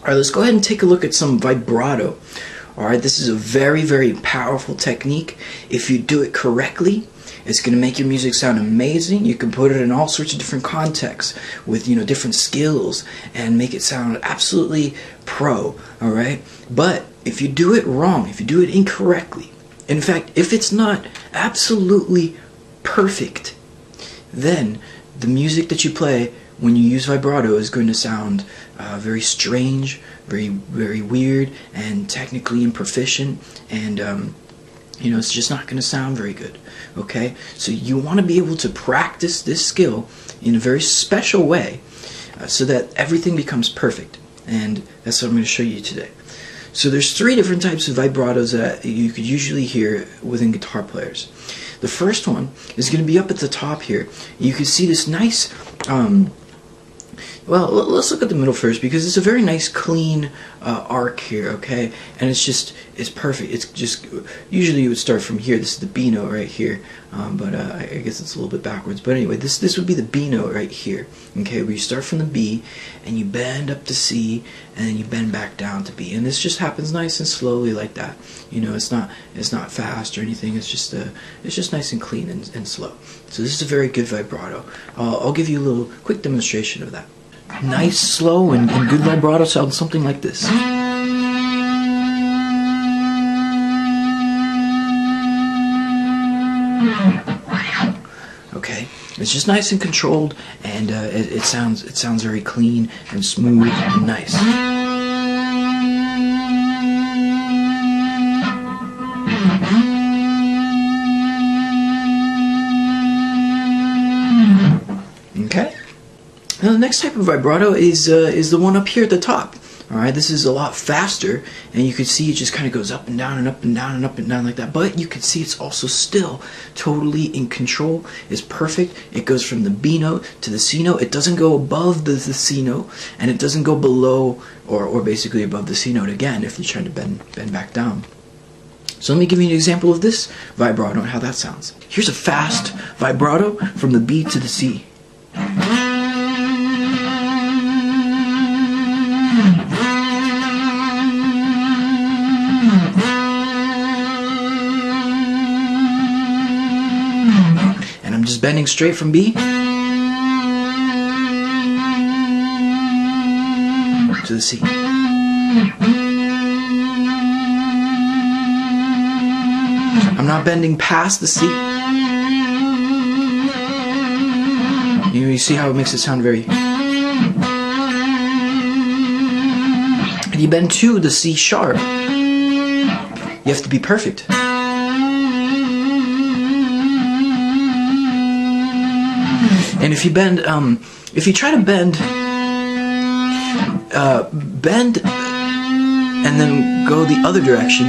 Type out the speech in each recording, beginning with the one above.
Alright, let's go ahead and take a look at some vibrato. Alright, this is a very, very powerful technique. If you do it correctly, it's going to make your music sound amazing. You can put it in all sorts of different contexts with, different skills and make it sound absolutely pro, alright? But if you do it wrong, if you do it incorrectly, in fact, if it's not absolutely perfect, then the music that you play when you use vibrato is going to sound very strange, very weird, and technically improficient, and it's just not going to sound very good. Okay, so you want to be able to practice this skill in a very special way so that everything becomes perfect, and that's what I'm going to show you today. So there's 3 different types of vibratos that you could usually hear within guitar players. The first one is going to be up at the top here. You can see this nice well, let's look at the middle first, because it's a very nice clean arc here, okay? And it's perfect. It's just, usually you would start from here. This is the B note right here, but I guess it's a little bit backwards. But anyway, this would be the B note right here, okay? Where you start from the B, and you bend up to C, and then you bend back down to B. And this just happens nice and slowly like that. It's not fast or anything. It's just nice and clean and slow. So this is a very good vibrato. I'll give you a little quick demonstration of that. Nice, slow, and good vibrato sounds something like this. Okay, it's just nice and controlled, and it sounds very clean and smooth and nice. Okay. Now the next type of vibrato is the one up here at the top. Alright, this is a lot faster, and you can see it just kind of goes up and down and up and down and up and down like that. But you can see it's also still totally in control. It's perfect. It goes from the B note to the C note. It doesn't go above the C note, and it doesn't go below or basically above the C note again if you try to bend back down. So let me give you an example of this vibrato and how that sounds. Here's a fast vibrato from the B to the C. And I'm just bending straight from B to the C. I'm not bending past the C. You see how it makes it sound very... And you bend to the C sharp. You have to be perfect. And if you bend, if you try to bend and then go the other direction,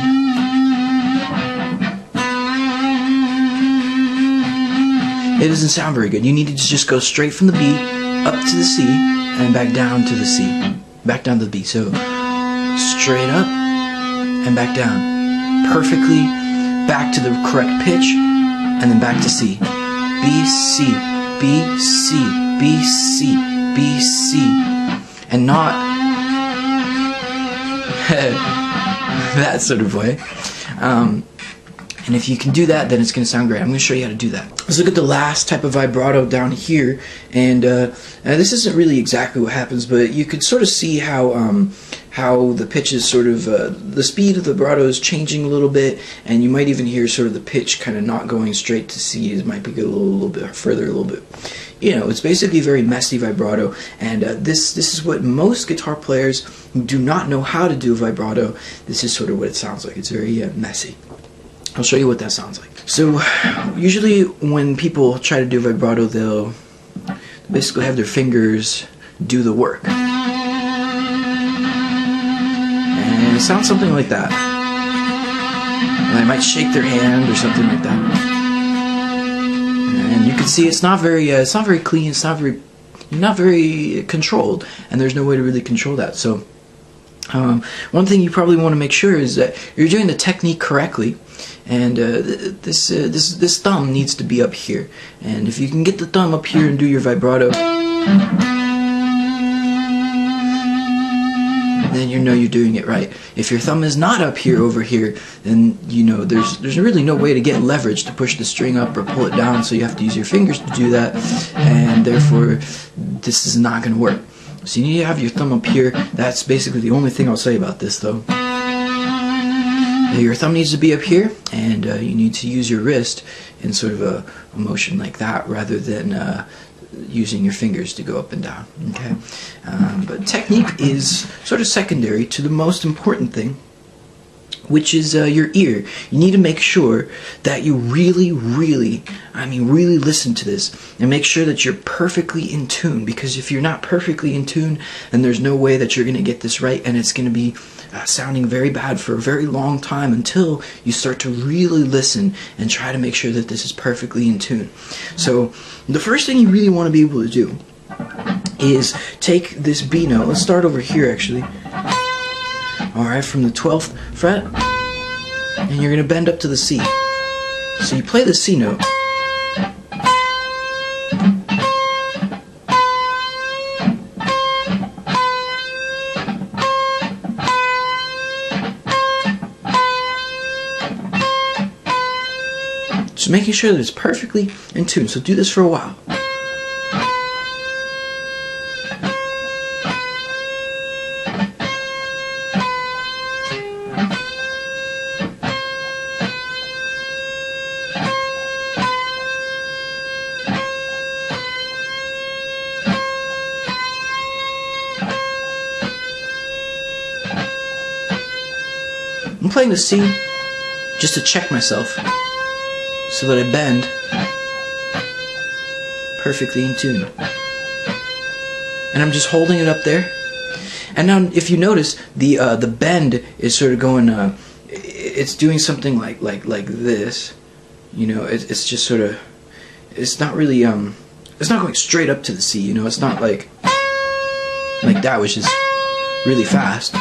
it doesn't sound very good. You need to just go straight from the B up to the C and back down to the C, back down to the B. So straight up and back down, perfectly back to the correct pitch, and then back to C. B, C, B, C, B, C, B, C, and not that sort of way. And if you can do that, then it's going to sound great. I'm going to show you how to do that. Let's look at the last type of vibrato down here, and this isn't really exactly what happens, but you could sort of see how the pitch is sort of, the speed of the vibrato is changing a little bit, and you might even hear sort of the pitch kind of not going straight to C. It might be a little bit further, a little bit. It's basically a very messy vibrato, and this is what most guitar players who do not know how to do vibrato, this is sort of what it sounds like. It's very messy. I'll show you what that sounds like. So usually when people try to do vibrato, they'll basically have their fingers do the work. And it sounds something like that. And they might shake their hand or something like that. And you can see it's not very clean, it's not very controlled, and there's no way to really control that. So one thing you probably want to make sure is that you're doing the technique correctly, and this thumb needs to be up here. And if you can get the thumb up here and do your vibrato, then then you know you're doing it right. If your thumb is not up here over here, then you know there's really no way to get leverage to push the string up or pull it down, so you have to use your fingers to do that, and therefore this is not going to work. So you need to have your thumb up here. That's basically the only thing I'll say about this, though. Your thumb needs to be up here, and you need to use your wrist in sort of a motion like that, rather than using your fingers to go up and down. Okay, but technique is sort of secondary to the most important thing, which is your ear. You need to make sure that you really listen to this and make sure that you're perfectly in tune, because if you're not perfectly in tune, then there's no way that you're going to get this right, and it's going to be sounding very bad for a very long time until you start to really listen and try to make sure that this is perfectly in tune. So the first thing you really want to be able to do is take this B note. Let's start over here actually. Alright, from the 12th fret, and you're going to bend up to the C. So you play the C note. Just making sure that it's perfectly in tune. So do this for a while. I'm playing the C just to check myself so that I bend perfectly in tune. And I'm just holding it up there. And now if you notice, the bend is sort of going, it's doing something like this. You know, it's just sort of, it's not really, it's not going straight up to the C, you know, it's not like that, which is really fast.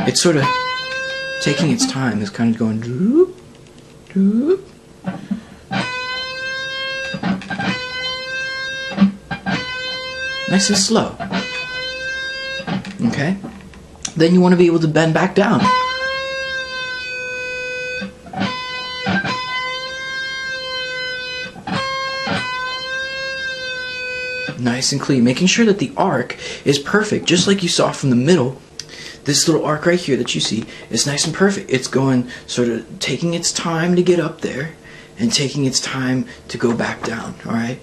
It's sort of taking its time. It's kind of going droop, droop. Nice and slow. Okay? Then you want to be able to bend back down. Nice and clean. Making sure that the arc is perfect, just like you saw from the middle. This little arc right here that you see is nice and perfect. It's going, sort of taking its time to get up there and taking its time to go back down, alright?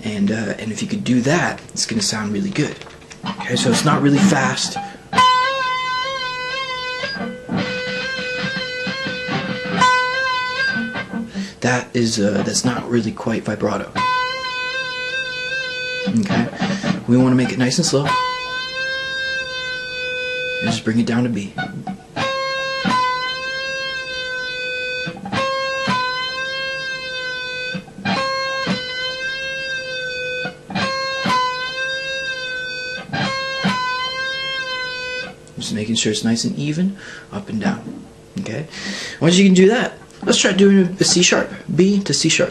And if you could do that, it's going to sound really good. Okay, so it's not really fast. That's not really quite vibrato. Okay, we want to make it nice and slow. And just bring it down to B. Just making sure it's nice and even, up and down. Okay? Once you can do that, let's try doing a C sharp. B to C sharp.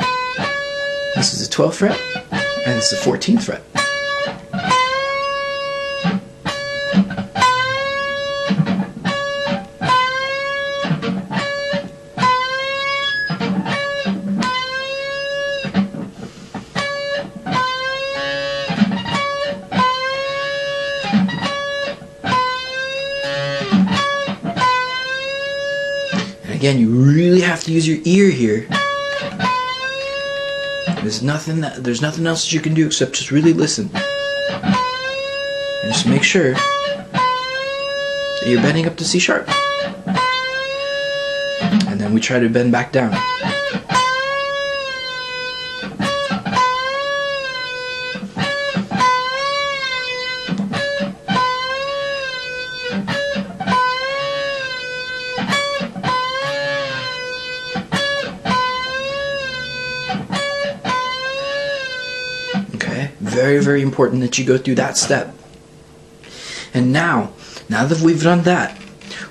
This is the 12th fret, and this is the 14th fret. Again, you really have to use your ear here. There's nothing else that you can do except just really listen. And just make sure that you're bending up to C sharp. And then we try to bend back down. Very, very important that you go through that step. And now that we've done that,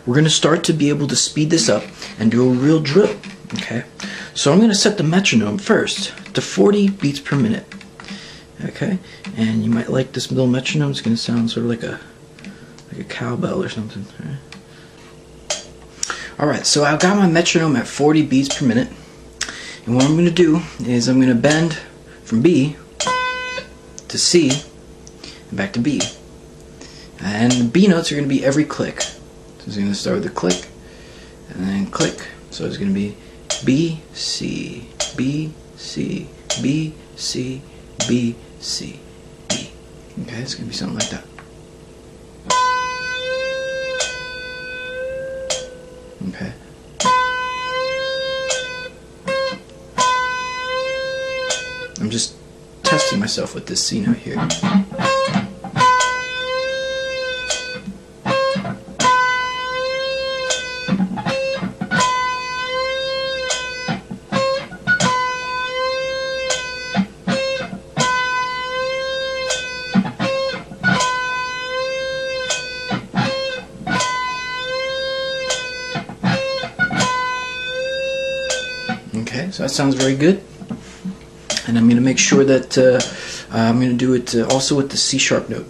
we're going to start to be able to speed this up and do a real drill. Okay, so I'm going to set the metronome first to 40 beats per minute. Okay, and you might like this little metronome. It's going to sound sort of like like a cowbell or something. Alright, so I've got my metronome at 40 beats per minute. And what I'm going to do is I'm going to bend from B to C and back to B. And the B notes are going to be every click. So it's going to start with a click and then click. So it's going to be B, C, B, C, B, C, B, C, B. Okay, it's going to be something like that. Okay. I'm just testing myself with this C note here. Okay, so that sounds very good. And I'm going to make sure that I'm going to do it also with the C sharp note.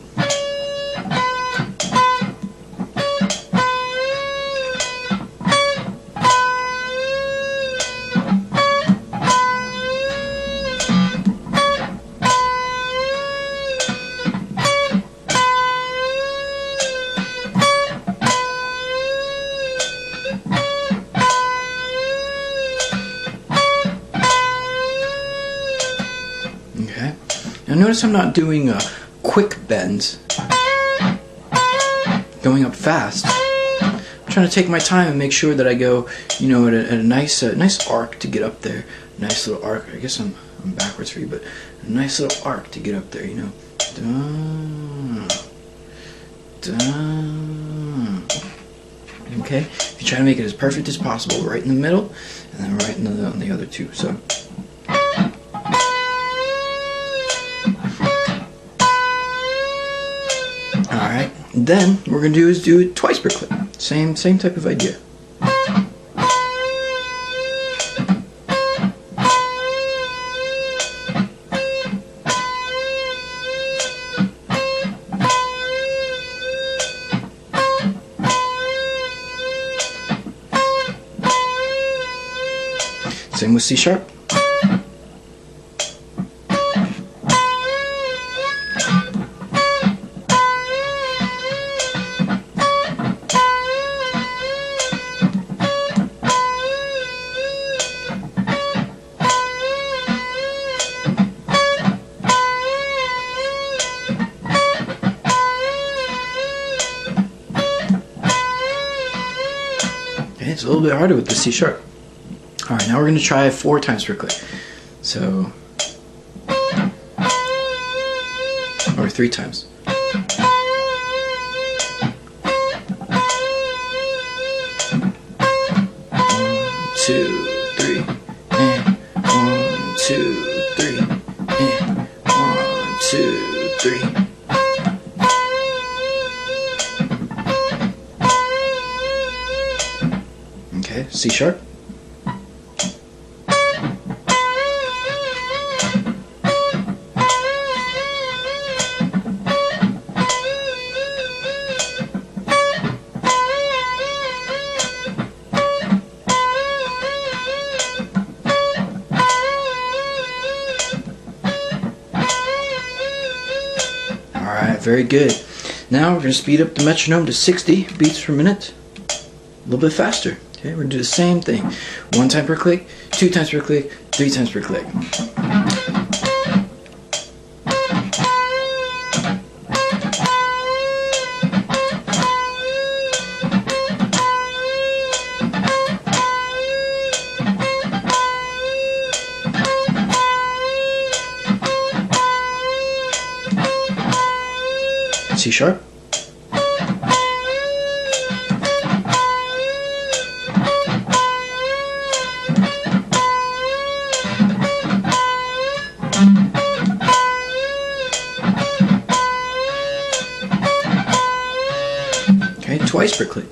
Okay. Now notice I'm not doing quick bends, going up fast. I'm trying to take my time and make sure that I go, you know, at a nice arc to get up there. Nice little arc. I guess I'm backwards for you, but a nice little arc to get up there, you know. Dun, dun. Okay. If you try to make it as perfect as possible, right in the middle, and then right on the other two. So. Alright, then what we're going to do is do it twice per click. Same type of idea. Same with C sharp. It's a little bit harder with the C sharp. Alright, now we're going to try 4 times per click. So, or 3 times. 1, 2, 3, and 1, 2, 3, and 1, 2, 3. Okay, C sharp. Alright, very good. Now we're going to speed up the metronome to 60 beats per minute. A little bit faster. Okay, we're going to do the same thing. 1 time per click, 2 times per click, 3 times per click. C sharp. Okay, twice per click.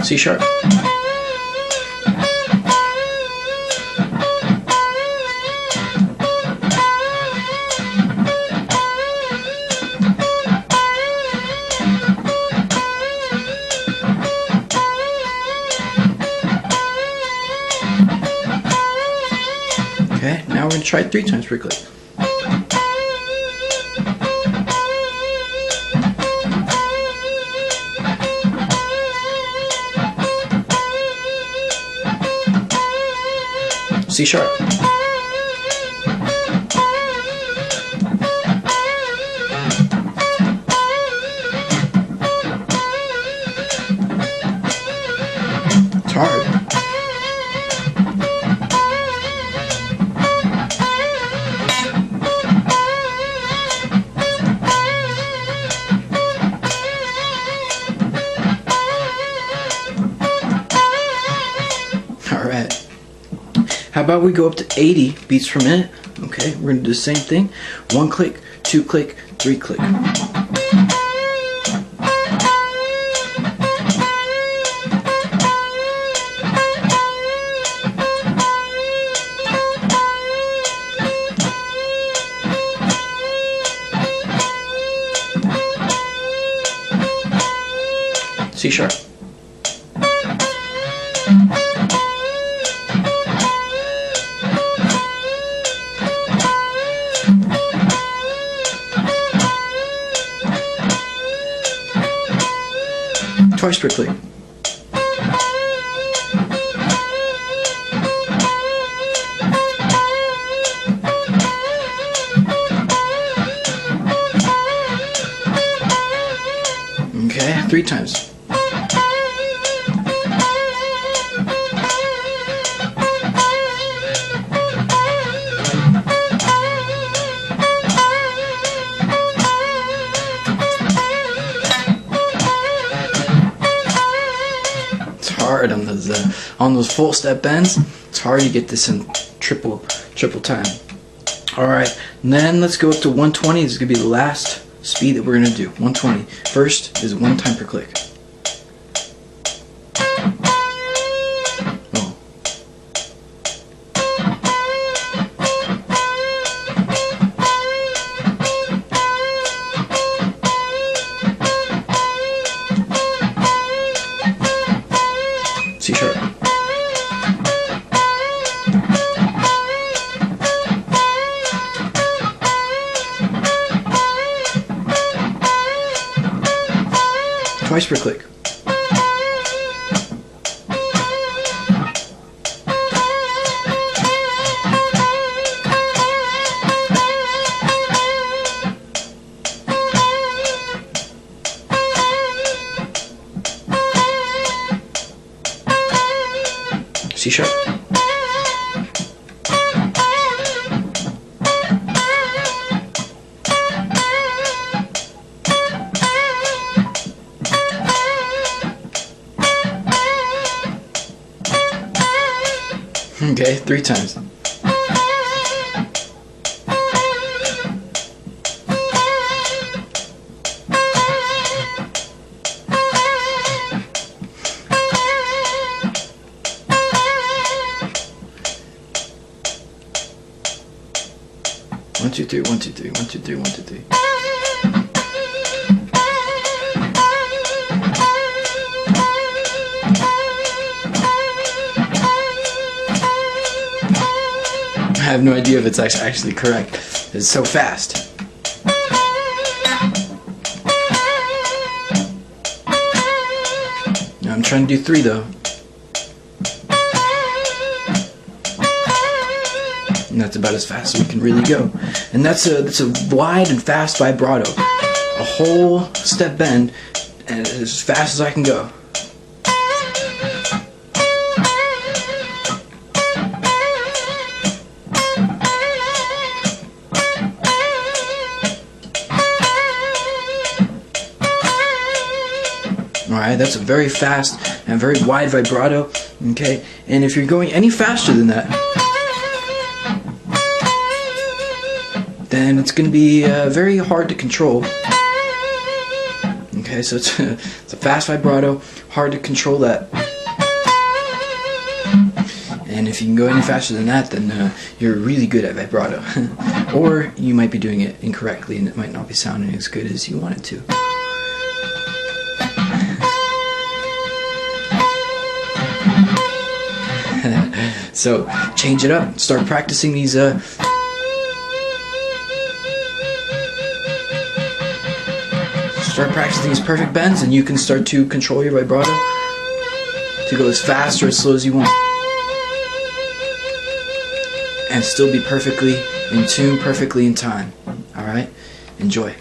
C sharp. Okay, now we're going to try it 3 times per click. C sharp. It's hard. Alright. How about we go up to 80 beats per minute? Okay, we're going to do the same thing. 1 click, 2 click, 3 click. C sharp. Twice per click. Okay, 3 times. Hard on those full step bends. It's hard to get this in triple time. Alright, then let's go up to 120. This is going to be the last speed that we're going to do. 120. First is 1 time per click. Oh. C sharp. Twice per click. C sharp. Okay, 3 times. One, two, three, 1, 2, 3, 1, 2, 3, 1, 2, 3. I have no idea if it's actually correct. It's so fast. Now I'm trying to do 3 though. And that's about as fast as we can really go. And that's a wide and fast vibrato. A whole step bend, and as fast as I can go. Alright, that's a very fast and very wide vibrato. Okay, and if you're going any faster than that, then it's going to be very hard to control. Okay, so it's a fast vibrato, hard to control that. And if you can go any faster than that, then you're really good at vibrato. Or you might be doing it incorrectly and it might not be sounding as good as you want it to. So change it up, start practicing these perfect bends, and you can start to control your vibrato to go as fast or as slow as you want, and still be perfectly in tune, perfectly in time. Alright? Enjoy.